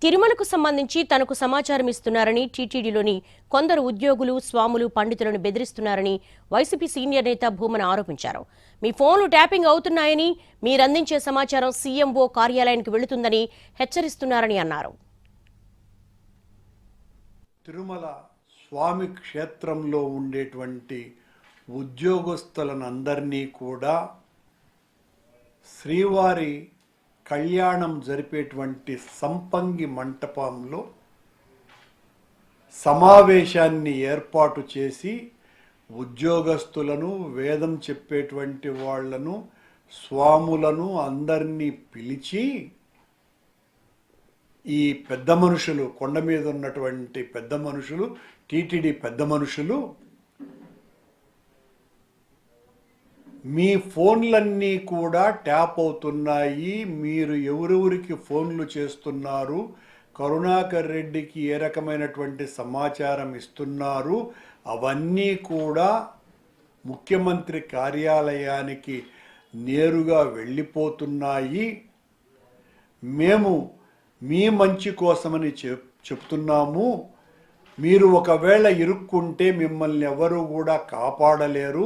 తిరుమలకు సంబంధించి తనకు సమాచారం ఇస్తున్నారని టీటీడీలోని కొందరు ఉద్యోగులు, స్వాములు, పండితులను బెదిరిస్తున్నారని వైసీపీ సీనియర్ నేత భూమన ఆరోపించారు. మీ ఫోన్లు ట్యాపింగ్ అవుతున్నాయని, మీరందించే సమాచారం సీఎంఓ కార్యాలయానికి వెళుతుందని హెచ్చరిస్తున్నారని అన్నారు. తిరుమల స్వామి క్షేత్రంలో ఉండేటువంటి ఉద్యోగస్తులనందరినీ కూడా శ్రీవారి కళ్యాణం జరిపేటువంటి సంపంగి మంటపంలో సమావేశాన్ని ఏర్పాటు చేసి ఉద్యోగస్తులను, వేదం చెప్పేటువంటి వాళ్లను, స్వాములను అందరినీ పిలిచి ఈ పెద్ద మనుషులు, కొండ మీద ఉన్నటువంటి పెద్ద మనుషులు, టీటీడీ పెద్ద మనుషులు మీ ఫోన్లన్నీ కూడా ట్యాప్ అవుతున్నాయి, మీరు ఎవరెవరికి ఫోన్లు చేస్తున్నారు, కరుణాకర్ రెడ్డికి ఏ రకమైనటువంటి సమాచారం ఇస్తున్నారు, అవన్నీ కూడా ముఖ్యమంత్రి కార్యాలయానికి నేరుగా వెళ్ళిపోతున్నాయి. మేము మీ మంచి కోసమని చెప్తున్నాము. మీరు ఒకవేళ ఇరుక్కుంటే మిమ్మల్ని ఎవరు కూడా కాపాడలేరు.